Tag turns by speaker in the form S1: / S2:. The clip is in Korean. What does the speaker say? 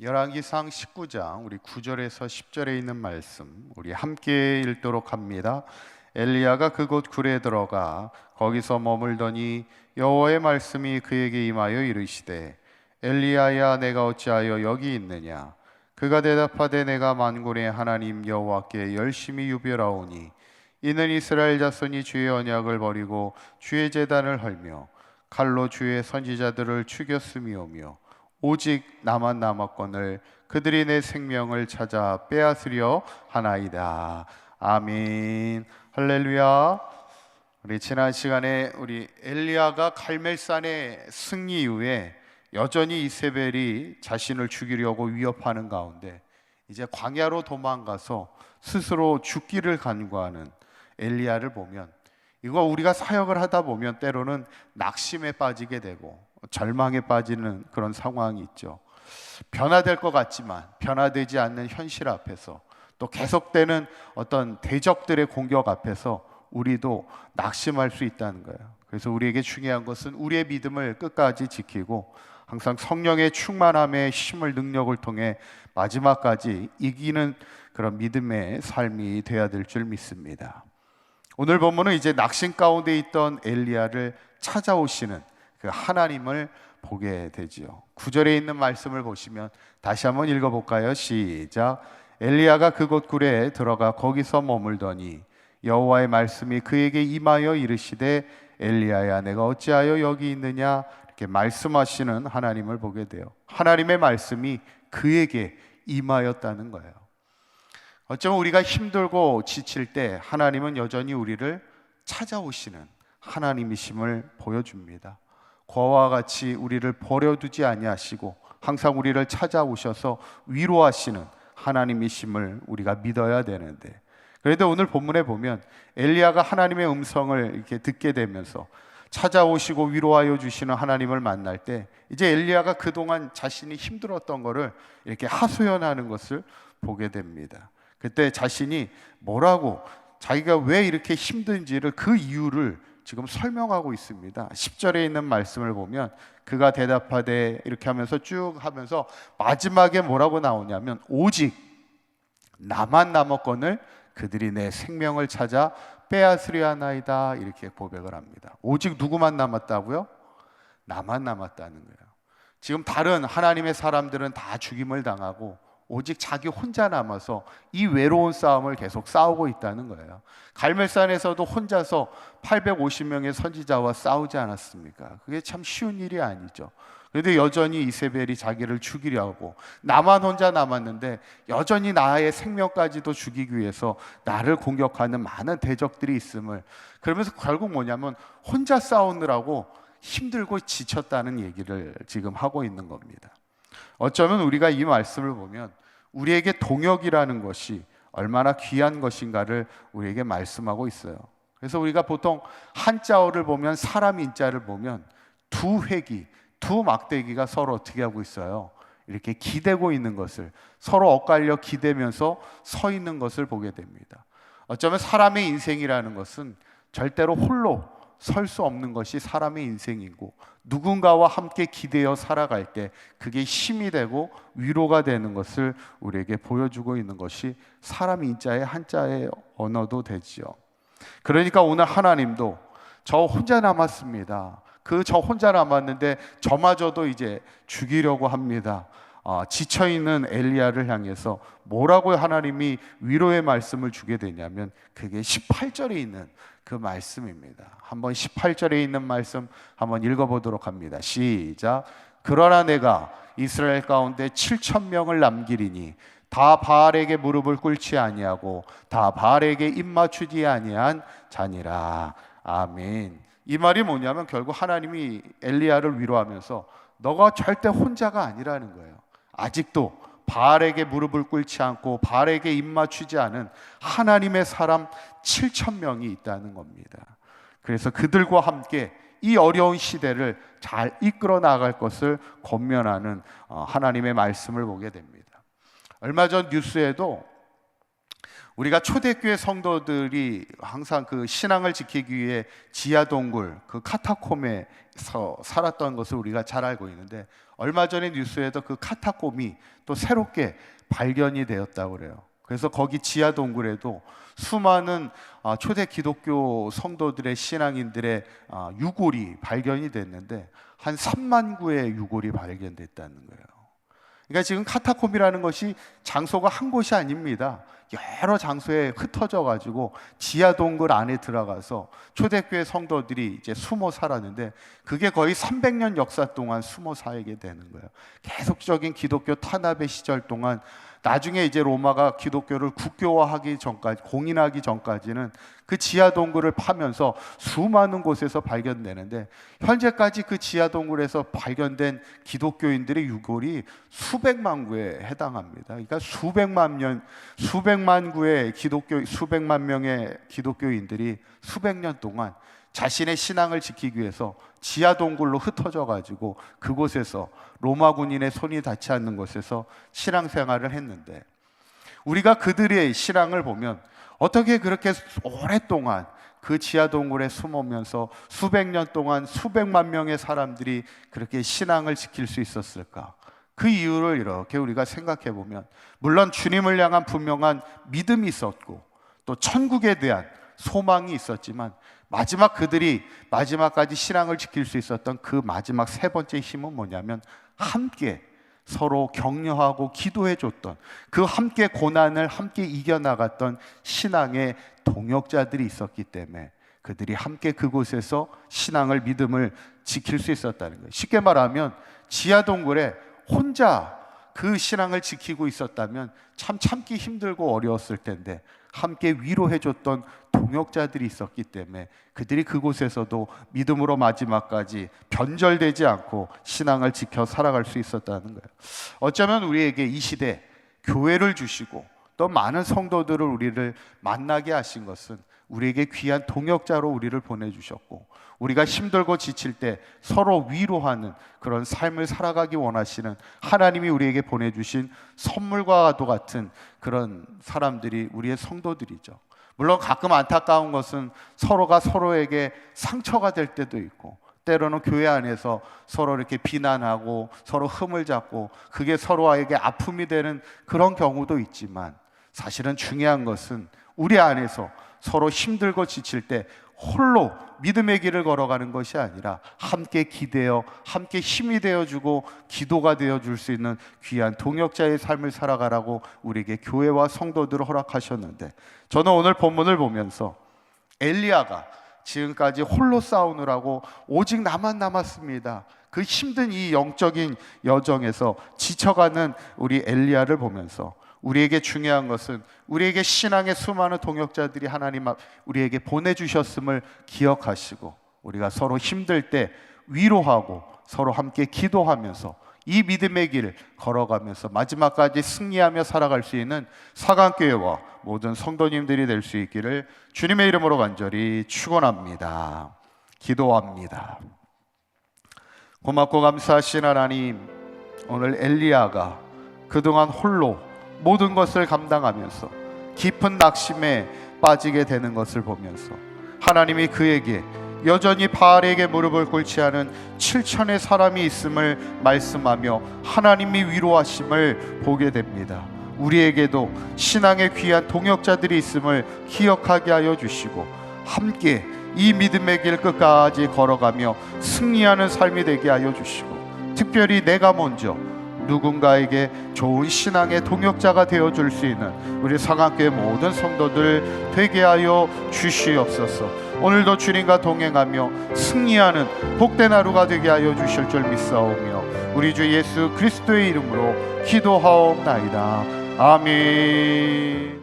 S1: 열왕기상 19장 우리 9절에서 10절에 있는 말씀 우리 함께 읽도록 합니다. 엘리야가 그곳 굴에 들어가 거기서 머물더니 여호와의 말씀이 그에게 임하여 이르시되 엘리야야 내가 어찌하여 여기 있느냐. 그가 대답하되 내가 만군의 하나님 여호와께 열심히 유별하오니 이는 이스라엘 자손이 주의 언약을 버리고 주의 제단을 헐며 칼로 주의 선지자들을 죽였음이오며 오직 나만 남았거늘 그들이 내 생명을 찾아 빼앗으려 하나이다. 아멘. 할렐루야. 우리 지난 시간에 우리 엘리야가 갈멜산의 승리 이후에 여전히 이세벨이 자신을 죽이려고 위협하는 가운데 이제 광야로 도망가서 스스로 죽기를 간구하는 엘리야를 보면, 이거 우리가 사역을 하다 보면 때로는 낙심에 빠지게 되고 절망에 빠지는 그런 상황이 있죠. 변화될 것 같지만 변화되지 않는 현실 앞에서, 또 계속되는 어떤 대적들의 공격 앞에서 우리도 낙심할 수 있다는 거예요. 그래서 우리에게 중요한 것은 우리의 믿음을 끝까지 지키고 항상 성령의 충만함의 힘을, 능력을 통해 마지막까지 이기는 그런 믿음의 삶이 되어야 될 줄 믿습니다. 오늘 본문은 이제 낙심 가운데 있던 엘리야를 찾아오시는 그 하나님을 보게 되지요. 9절에 있는 말씀을 보시면 다시 한번 읽어볼까요? 시작. 엘리야가 그곳 굴에 들어가 거기서 머물더니 여호와의 말씀이 그에게 임하여 이르시되 엘리야야 내가 어찌하여 여기 있느냐. 이렇게 말씀하시는 하나님을 보게 돼요. 하나님의 말씀이 그에게 임하였다는 거예요. 어쩌면 우리가 힘들고 지칠 때 하나님은 여전히 우리를 찾아오시는 하나님이심을 보여줍니다. 거와 같이 우리를 버려두지 아니하시고 항상 우리를 찾아오셔서 위로하시는 하나님이심을 우리가 믿어야 되는데, 그런데 오늘 본문에 보면 엘리야가 하나님의 음성을 이렇게 듣게 되면서 찾아오시고 위로하여 주시는 하나님을 만날 때 이제 엘리야가 그동안 자신이 힘들었던 것을 이렇게 하소연하는 것을 보게 됩니다. 그때 자신이 뭐라고, 자기가 왜 이렇게 힘든지를, 그 이유를 지금 설명하고 있습니다. 10절에 있는 말씀을 보면 그가 대답하되 이렇게 하면서 쭉 하면서 마지막에 뭐라고 나오냐면 오직 나만 남았거늘 그들이 내 생명을 찾아 빼앗으려 하나이다. 이렇게 고백을 합니다. 오직 누구만 남았다고요? 나만 남았다는 거예요. 지금 다른 하나님의 사람들은 다 죽임을 당하고 오직 자기 혼자 남아서 이 외로운 싸움을 계속 싸우고 있다는 거예요. 갈멜산에서도 혼자서 850명의 선지자와 싸우지 않았습니까? 그게 참 쉬운 일이 아니죠. 그런데 여전히 이세벨이 자기를 죽이려고, 나만 혼자 남았는데 여전히 나의 생명까지도 죽이기 위해서 나를 공격하는 많은 대적들이 있음을, 그러면서 결국 뭐냐면 혼자 싸우느라고 힘들고 지쳤다는 얘기를 지금 하고 있는 겁니다. 어쩌면 우리가 이 말씀을 보면 우리에게 동역이라는 것이 얼마나 귀한 것인가를 우리에게 말씀하고 있어요. 그래서 우리가 보통 한자어를 보면, 사람 인자를 보면 두 회기, 두 막대기가 서로 어떻게 하고 있어요? 이렇게 기대고 있는 것을, 서로 엇갈려 기대면서 서 있는 것을 보게 됩니다. 어쩌면 사람의 인생이라는 것은 절대로 홀로 설 수 없는 것이 사람의 인생이고, 누군가와 함께 기대어 살아갈 때 그게 힘이 되고 위로가 되는 것을 우리에게 보여주고 있는 것이 사람 인자의 한자의 언어도 되지요. 그러니까 오늘 하나님도 저 혼자 남았습니다. 저 혼자 남았는데 저마저도 이제 죽이려고 합니다. 지쳐있는 엘리야를 향해서 뭐라고 하나님이 위로의 말씀을 주게 되냐면 그게 18절에 있는 그 말씀입니다. 한번 18절에 있는 말씀 한번 읽어보도록 합니다. 시작. 그러나 내가 이스라엘 가운데 7,000명을 남기리니 다 바알에게 무릎을 꿇지 아니하고 다 바알에게 입맞추지 아니한 자니라. 아멘. 이 말이 뭐냐면 결국 하나님이 엘리야를 위로하면서 너가 절대 혼자가 아니라는 거예요. 아직도 바알에게 무릎을 꿇지 않고 바알에게 입맞추지 않은 하나님의 사람 7,000명이 있다는 겁니다. 그래서 그들과 함께 이 어려운 시대를 잘 이끌어 나갈 것을 권면하는 하나님의 말씀을 보게 됩니다. 얼마 전 뉴스에도 우리가 초대교회 성도들이 항상 그 신앙을 지키기 위해 지하 동굴, 그 카타콤에서 살았던 것을 우리가 잘 알고 있는데, 얼마 전에 뉴스에도 그 카타콤이 또 새롭게 발견이 되었다고 그래요. 그래서 거기 지하 동굴에도 수많은 초대 기독교 성도들의 신앙인들의 유골이 발견이 됐는데, 한 3만 구의 유골이 발견됐다는 거예요. 그러니까 지금 카타콤이라는 것이 장소가 한 곳이 아닙니다. 여러 장소에 흩어져 가지고 지하 동굴 안에 들어가서 초대교회 성도들이 이제 숨어 살았는데, 그게 거의 300년 역사 동안 숨어 살게 되는 거예요. 계속적인 기독교 탄압의 시절 동안, 나중에 이제 로마가 기독교를 국교화하기 전까지, 공인하기 전까지는 그 지하 동굴을 파면서 수많은 곳에서 발견되는데, 현재까지 그 지하 동굴에서 발견된 기독교인들의 유골이 수백만 구에 해당합니다. 그러니까 수백만 구의 수백만 명의 기독교인들이 수백 년 동안 자신의 신앙을 지키기 위해서 지하 동굴로 흩어져 가지고 그곳에서 로마 군인의 손이 닿지 않는 곳에서 신앙생활을 했는데, 우리가 그들의 신앙을 보면 어떻게 그렇게 오랫동안 그 지하 동굴에 숨으면서 수백 년 동안 수백만 명의 사람들이 그렇게 신앙을 지킬 수 있었을까? 그 이유를 이렇게 우리가 생각해 보면, 물론 주님을 향한 분명한 믿음이 있었고 또 천국에 대한 소망이 있었지만, 그들이 마지막까지 신앙을 지킬 수 있었던 그 마지막 세 번째 힘은 뭐냐면, 함께 서로 격려하고 기도해 줬던, 그 함께 고난을 함께 이겨나갔던 신앙의 동역자들이 있었기 때문에 그들이 함께 그곳에서 신앙을, 믿음을 지킬 수 있었다는 거예요. 쉽게 말하면 지하 동굴에 혼자 그 신앙을 지키고 있었다면 참 참기 힘들고 어려웠을 텐데, 함께 위로해 줬던 동역자들이 있었기 때문에 그들이 그곳에서도 믿음으로 마지막까지 변절되지 않고 신앙을 지켜 살아갈 수 있었다는 거예요. 어쩌면 우리에게 이 시대 교회를 주시고 또 많은 성도들을 우리를 만나게 하신 것은 우리에게 귀한 동역자로 우리를 보내주셨고, 우리가 힘들고 지칠 때 서로 위로하는 그런 삶을 살아가기 원하시는 하나님이 우리에게 보내주신 선물과도 같은 그런 사람들이 우리의 성도들이죠. 물론 가끔 안타까운 것은 서로가 서로에게 상처가 될 때도 있고, 때로는 교회 안에서 서로 이렇게 비난하고 서로 흠을 잡고 그게 서로에게 아픔이 되는 그런 경우도 있지만, 사실은 중요한 것은 우리 안에서 서로 힘들고 지칠 때 홀로 믿음의 길을 걸어가는 것이 아니라 함께 기대어, 함께 힘이 되어주고 기도가 되어줄 수 있는 귀한 동역자의 삶을 살아가라고 우리에게 교회와 성도들을 허락하셨는데, 저는 오늘 본문을 보면서 엘리야가 지금까지 홀로 싸우느라고 오직 나만 남았습니다, 그 힘든 이 영적인 여정에서 지쳐가는 우리 엘리야를 보면서 우리에게 중요한 것은 우리에게 신앙의 수많은 동역자들이 하나님 우리에게 보내주셨음을 기억하시고, 우리가 서로 힘들 때 위로하고 서로 함께 기도하면서 이 믿음의 길을 걸어가면서 마지막까지 승리하며 살아갈 수 있는 사강교회와 모든 성도님들이 될 수 있기를 주님의 이름으로 간절히 축원합니다. 기도합니다. 고맙고 감사하신 하나님, 오늘 엘리야가 그동안 홀로 모든 것을 감당하면서 깊은 낙심에 빠지게 되는 것을 보면서 하나님이 그에게 여전히 바알에게 무릎을 꿇지 않은 7천의 사람이 있음을 말씀하며 하나님이 위로하심을 보게 됩니다. 우리에게도 신앙의 귀한 동역자들이 있음을 기억하게 하여 주시고, 함께 이 믿음의 길 끝까지 걸어가며 승리하는 삶이 되게 하여 주시고, 특별히 내가 먼저 누군가에게 좋은 신앙의 동역자가 되어줄 수 있는 우리 사강교회 모든 성도들 되게 하여 주시옵소서. 오늘도 주님과 동행하며 승리하는 복된 하루가 되게 하여 주실 줄 믿사오며 우리 주 예수 그리스도의 이름으로 기도하옵나이다. 아멘.